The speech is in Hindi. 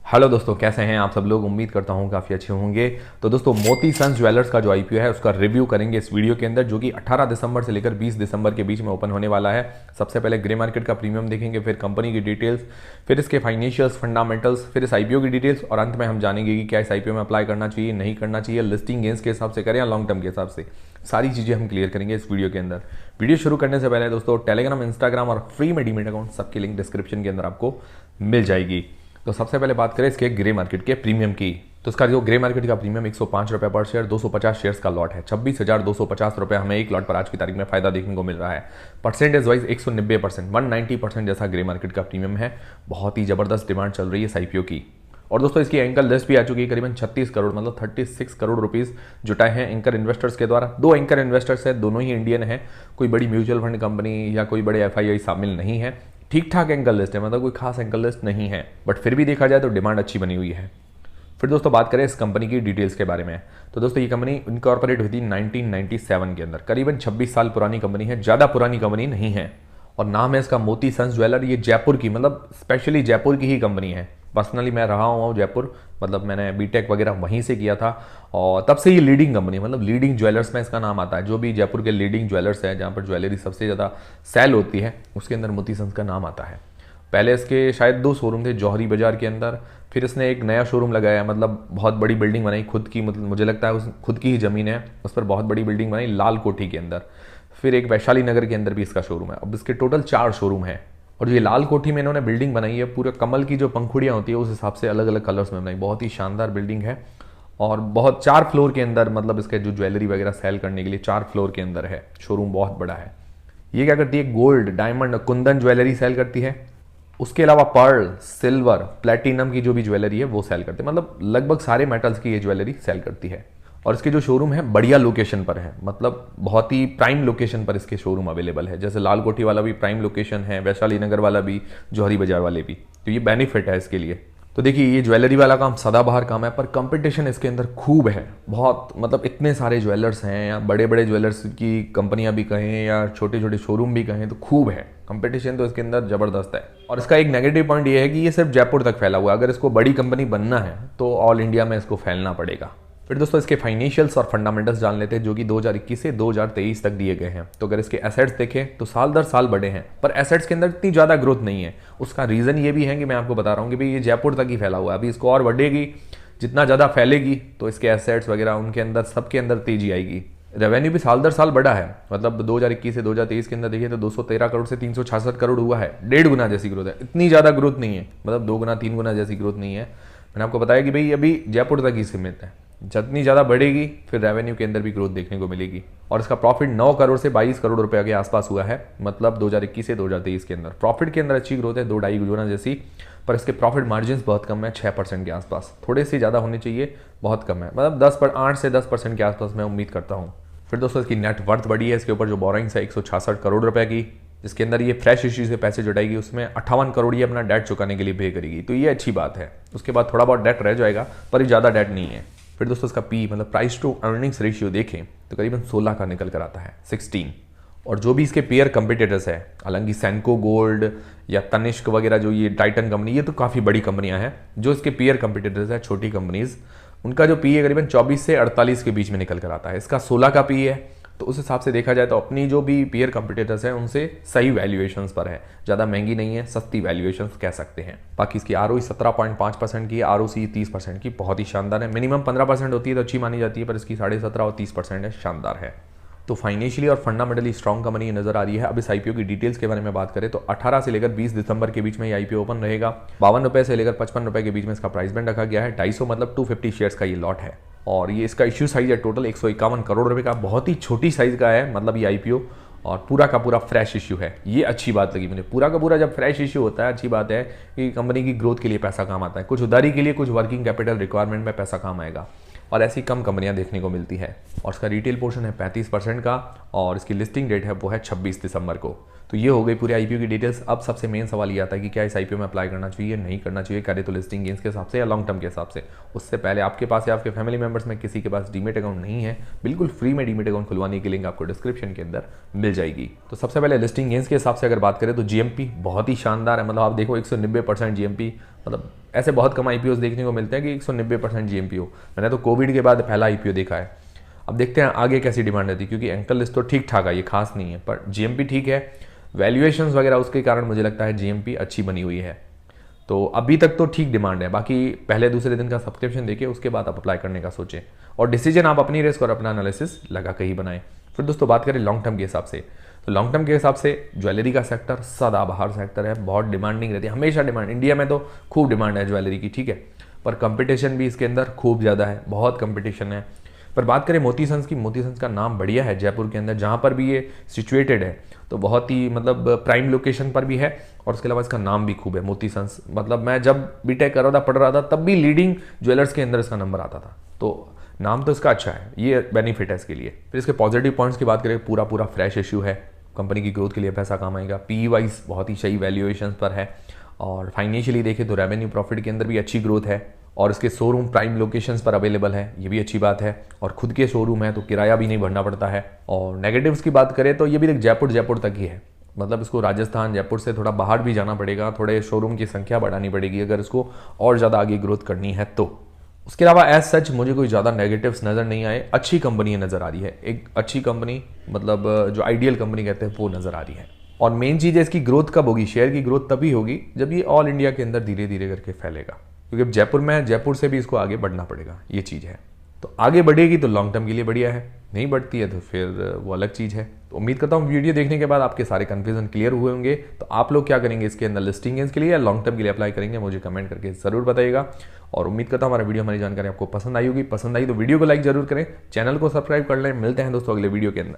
हेलो दोस्तों, कैसे हैं आप सब लोग। उम्मीद करता हूं काफ़ी अच्छे होंगे। तो दोस्तों, मोती सन्स ज्वेलर्स का जो आईपीओ है उसका रिव्यू करेंगे इस वीडियो के अंदर, जो कि 18 दिसंबर से लेकर 20 दिसंबर के बीच में ओपन होने वाला है। सबसे पहले ग्रे मार्केट का प्रीमियम देखेंगे, फिर कंपनी की डिटेल्स, फिर इसके फाइनेंशियल्स, फंडामेंटल्स, फिर इस आईपीओ की डिटेल्स, और अंत में हम जानेंगे कि क्या इस आईपीओ में अप्लाई करना चाहिए, नहीं करना चाहिए, लिस्टिंग गेंस के हिसाब से करें या लॉन्ग टर्म के हिसाब से। सारी चीज़ें हम क्लियर करेंगे इस वीडियो के अंदर। वीडियो शुरू करने से पहले दोस्तों, टेलीग्राम, इंस्टाग्राम और फ्री में डीमेट अकाउंट सबकी लिंक डिस्क्रिप्शन के अंदर आपको मिल जाएगी। तो सबसे पहले बात करें इसके ग्रे मार्केट के प्रीमियम की, तो इसका जो ग्रे मार्केट का प्रीमियम 105 रुपये पर शेयर, 250 शेयर्स का लॉट है। 26,250 रुपये हमें एक लॉट पर आज की तारीख में फायदा देखने को मिल रहा है। परसेंटेज वाइज 190%, 190% जैसा ग्रे मार्केट का प्रीमियम है। बहुत ही जबरदस्त डिमांड चल रही है इस आईपीओ की। और दोस्तों, इसकी एंकर लिस्ट भी आ चुकी है। करीबन 36 करोड़ मतलब 36 करोड़ रुपीस जुटाए हैं एंकर इन्वेस्टर्स के द्वारा। 2 एंकर इन्वेस्टर्स है, दोनों ही इंडियन है। कोई बड़ी म्यूचुअल फंड कंपनी या कोई बड़े एफआईआई शामिल नहीं है। ठीक ठाक एंकर लिस्ट है, मतलब कोई खास एंकर लिस्ट नहीं है, बट फिर भी देखा जाए तो डिमांड अच्छी बनी हुई है। फिर दोस्तों बात करें इस कंपनी की डिटेल्स के बारे में, तो दोस्तों ये कंपनी इनकॉर्पोरेट हुई थी 1997 के अंदर। करीबन 26 साल पुरानी कंपनी है, ज़्यादा पुरानी कंपनी नहीं है। और नाम है इसका मोती सन्स ज्वेलर। ये जयपुर की, मतलब स्पेशली जयपुर की ही कंपनी है। पर्सनली मैं रहा हूँ जयपुर, मतलब मैंने बीटेक वगैरह वहीं से किया था, और तब से ये लीडिंग कंपनी, मतलब लीडिंग ज्वेलर्स में इसका नाम आता है। जो भी जयपुर के लीडिंग ज्वेलर्स है, जहाँ पर ज्वेलरी सबसे ज़्यादा सेल होती है, उसके अंदर मोती सन्स का नाम आता है। पहले इसके शायद 2 शोरूम थे जौहरी बाजार के अंदर। फिर इसने एक नया शोरूम लगाया, मतलब बहुत बड़ी बिल्डिंग बनाई खुद की, मतलब मुझे लगता है उस खुद की ही ज़मीन है, उस पर बहुत बड़ी बिल्डिंग बनाई लाल कोठी के अंदर। फिर एक वैशाली नगर के अंदर भी इसका शोरूम है। अब इसके टोटल 4 शोरूम है। और जो ये लाल कोठी में इन्होंने बिल्डिंग बनाई है, पूरे कमल की जो पंखुड़ियाँ होती है उस हिसाब से अलग अलग कलर्स में बनाई। बहुत ही शानदार बिल्डिंग है। और बहुत 4 फ्लोर के अंदर, मतलब इसके जो ज्वेलरी वगैरह सेल करने के लिए 4 फ्लोर के अंदर है। शोरूम बहुत बड़ा है। ये क्या करती है, gold, diamond, kundan jewellery sale करती है। उसके अलावा पर्ल, सिल्वर, प्लेटिनम की जो भी ज्वेलरी है वो सेल करते हैं। मतलब लगभग सारे मेटल्स की ये ज्वेलरी सेल करती है। और इसके जो शोरूम है बढ़िया लोकेशन पर है, मतलब बहुत ही प्राइम लोकेशन पर इसके शोरूम अवेलेबल है। जैसे लाल कोठी वाला भी प्राइम लोकेशन है, वैशाली नगर वाला भी, जौहरी बाजार वाले भी। तो ये बेनिफिट है इसके लिए। तो देखिए, ये ज्वेलरी वाला काम सदाबहार काम है, पर कंपटीशन इसके अंदर खूब है बहुत। मतलब इतने सारे ज्वेलर्स हैं, या बड़े बड़े ज्वेलर्स की कंपनियां भी कहें या छोटे छोटे शोरूम भी कहें, तो खूब है कंपटीशन, तो इसके अंदर जबरदस्त है। और इसका एक नेगेटिव पॉइंट ये है कि ये सिर्फ जयपुर तक फैला हुआ है। अगर इसको बड़ी कंपनी बनना है तो ऑल इंडिया में इसको फैलना पड़ेगा। फिर दोस्तों इसके फाइनेंशियल्स और फंडामेंटल्स जान लेते हैं, जो कि 2021 से 2023 तक दिए गए हैं। तो अगर इसके एसेट्स देखें तो साल दर साल बढ़े हैं, पर एसेट्स के अंदर इतनी ज़्यादा ग्रोथ नहीं है। उसका रीज़न ये भी है कि मैं आपको बता रहा हूँ कि भाई ये जयपुर तक ही फैला हुआ है। अभी इसको और बढ़ेगी, जितना ज़्यादा फैलेगी तो इसके एसेट्स वगैरह उनके अंदर सबके अंदर तेजी आएगी। रेवेन्यू भी साल दर साल बढ़ा है, मतलब 2021 से 2023 के अंदर देखिए तो 213 करोड़ से 366 करोड़ हुआ है। 1.5 गुना जैसी ग्रोथ है। इतनी ज़्यादा ग्रोथ नहीं है, मतलब 2 गुना 3 गुना जैसी ग्रोथ नहीं है। मैंने आपको बताया कि भाई अभी जयपुर तक ही सीमित है। जितनी ज़्यादा बढ़ेगी फिर रेवेन्यू के अंदर भी ग्रोथ देखने को मिलेगी। और इसका प्रॉफिट 9 करोड़ से 22 करोड़ रुपए के आसपास हुआ है, मतलब 2021 से 2023 के अंदर। प्रॉफिट के अंदर अच्छी ग्रोथ है, 2-2.5 गुना जैसी, पर इसके प्रॉफिट मार्जिन बहुत कम है, 6% के आसपास। थोड़े से ज़्यादा होने चाहिए, बहुत कम है, मतलब 8 से 10% के आसपास मैं उम्मीद करता हूँ। फिर दोस्तों इसकी नेट वर्थ बढ़ी है। इसके ऊपर जो बोरोइंग्स है 166 करोड़ रुपए की, जिसके अंदर ये फ्रेश इश्यू से पैसे जुटाएगी, उसमें 58 करोड़ ये अपना डेट चुकाने के लिए पे करेगी, तो ये अच्छी बात है। उसके बाद थोड़ा बहुत डेट रह जाएगा, पर ये ज़्यादा डेट नहीं है। फिर दोस्तों इसका पी, मतलब प्राइस टू अर्निंग्स रेशियो देखें तो करीबन 16 का निकल कर आता है, 16। और जो भी इसके पेयर कंपिटिटर्स है, हालांकि सैनको गोल्ड या तनिष्क वगैरह, जो ये टाइटन कंपनी, ये तो काफ़ी बड़ी कंपनियां हैं। जो इसके पेयर कंपिटिटर्स है, छोटी कंपनीज, उनका जो पी है करीबन 24 से 48 के बीच में निकल कर आता है। इसका 16 का पी है, तो उस हिसाब से देखा जाए तो अपनी जो भी पीयर कंपिटिटर्स हैं उनसे सही वैल्यूएशंस पर है। ज़्यादा महंगी नहीं है, सस्ती वैल्यूएशंस कह सकते हैं। बाकी इसकी आरओई 17.5% की, आरओसी 30% की, बहुत ही शानदार है। मिनिमम 15% होती है तो अच्छी मानी जाती है, पर इसकी 17.5 और 30% है, शानदार है। तो फाइनेंशियली और फंडामेंटली स्ट्रॉन्ग कंपनी नजर आ रही है। अब इस आईपीओ की डिटेल्स के बारे में बात करें तो 18 से लेकर 20 दिसंबर के बीच में ये आईपीओ ओपन रहेगा। 52 रुपये से लेकर 55 रुपये के बीच में इसका प्राइस बैंड रखा गया है। 250 मतलब 250 शेयर्स का ये लॉट है। और ये इसका इश्यू साइज है टोटल 151 करोड़ रुपए का, बहुत ही छोटी साइज का है, मतलब ये आईपीओ। और पूरा का पूरा फ्रेश इश्यू है, ये अच्छी बात लगी मुझे। पूरा का पूरा जब फ्रेश इश्यू होता है, अच्छी बात है कि कंपनी की ग्रोथ के लिए पैसा काम आता है। कुछ उधारी के लिए, कुछ वर्किंग कैपिटल रिक्वायरमेंट में पैसा काम आएगा, और ऐसी कम कंपनियां देखने को मिलती है। और इसका रिटेल पोर्शन है 35% का, और इसकी लिस्टिंग डेट है वो है 26 दिसंबर को। तो ये हो गई पूरी आईपीओ की डिटेल्स। अब सबसे मेन सवाल ये आता है कि क्या इस आईपीओ में अप्लाई करना चाहिए, नहीं करना चाहिए, करे तो लिस्टिंग गेंस के हिसाब से या लॉन्ग टर्म के हिसाब से। उससे पहले आपके पास या आपके फैमिली मेंबर्स में किसी के पास डीमेट अकाउंट नहीं है, बिल्कुल फ्री में डीमेट अकाउंट खुलवाने की लिंक आपको डिस्क्रिप्शन के अंदर मिल जाएगी। तो सबसे पहले लिस्टिंग गेंस के हिसाब से अगर बात करें तो जीएमपी बहुत ही शानदार है। मतलब आप देखो 190% जीएमपी, मतलब ऐसे बहुत कम आईपीओ देखने को मिलते हैं कि 190% जीएमपी हो। मैंने तो कोविड के बाद पहला आईपीओ देखा है। अब देखते हैं आगे कैसी डिमांड रहती है, क्योंकि एंकल लिस्ट तो ठीक ठाक है, ये खास नहीं है, पर जीएमपी ठीक है, वैल्यूएशंस वगैरह उसके कारण मुझे लगता है जीएमपी अच्छी बनी हुई है। तो अभी तक तो ठीक डिमांड है, बाकी पहले दूसरे दिन का सब्सक्रिप्शन देके उसके बाद आप अप्लाई करने का सोचें, और डिसीजन आप अपनी रिस्क और अपना एनालिसिस लगा के ही बनाएं। फिर दोस्तों बात करें लॉन्ग टर्म के हिसाब से, तो लॉन्ग टर्म के हिसाब से ज्वेलरी का सेक्टर सदाबहार सेक्टर है, बहुत डिमांडिंग रहती है, हमेशा डिमांड। इंडिया में तो खूब डिमांड है ज्वेलरी की, ठीक है, पर कंपटीशन भी इसके अंदर खूब ज़्यादा है, बहुत कंपटीशन है। पर बात करें मोती सन्स की, मोती सन्स का नाम बढ़िया है जयपुर के अंदर, जहाँ पर भी ये सिचुएटेड है तो बहुत ही मतलब प्राइम लोकेशन पर भी है, और उसके अलावा इसका नाम भी खूब है मोती सन्स। मतलब मैं जब बीटेक कर रहा था, पढ़ रहा था, तब भी लीडिंग ज्वेलर्स के अंदर इसका नंबर आता था, तो नाम तो इसका अच्छा है, ये बेनिफिट है इसके लिए। फिर इसके पॉजिटिव पॉइंट्स की बात करें, पूरा पूरा फ्रेश इशू है, कंपनी की ग्रोथ के लिए पैसा काम आएगा, पी वाइज बहुत ही सही वैल्यूएशन पर है, और फाइनेंशियली देखें तो रेवेन्यू प्रॉफिट के अंदर भी अच्छी ग्रोथ है, और इसके शोरूम प्राइम लोकेशंस पर अवेलेबल है, ये भी अच्छी बात है, और खुद के शोरूम है तो किराया भी नहीं भरना पड़ता है। और नेगेटिव्स की बात करें तो ये भी जयपुर तक ही है, मतलब इसको राजस्थान जयपुर से थोड़ा बाहर भी जाना पड़ेगा, थोड़े शोरूम की संख्या बढ़ानी पड़ेगी अगर इसको और ज़्यादा आगे ग्रोथ करनी है तो। उसके अलावा एज सच मुझे कोई ज़्यादा नेगेटिव्स नज़र नहीं आए, अच्छी कंपनी नज़र आ रही है, एक अच्छी कंपनी, मतलब जो आइडियल कंपनी कहते हैं वो नज़र आ रही है। और मेन चीज़ है इसकी ग्रोथ कब होगी, शेयर की ग्रोथ तभी होगी जब ये ऑल इंडिया के अंदर धीरे धीरे करके फैलेगा, क्योंकि अब जयपुर में है, जयपुर से भी इसको आगे बढ़ना पड़ेगा, ये चीज़ है। तो आगे बढ़ेगी तो लॉन्ग टर्म के लिए बढ़िया है, नहीं बढ़ती है तो फिर वो अलग चीज़ है। तो उम्मीद करता हूँ वीडियो देखने के बाद आपके सारे कन्फ्यूजन क्लियर हुए होंगे। तो आप लोग क्या करेंगे इसके अंदर, लिस्टिंग गेंस के लिए या लॉन्ग टर्म के लिए अप्लाई करेंगे, मुझे कमेंट करके जरूर बताइएगा। और उम्मीद करता हूँ हमारा वीडियो, हमारी जानकारी आपको पसंद आई होगी। पसंद आई तो वीडियो को लाइक जरूर करें, चैनल को सब्सक्राइब कर लें। मिलते हैं दोस्तों अगले वीडियो के अंदर।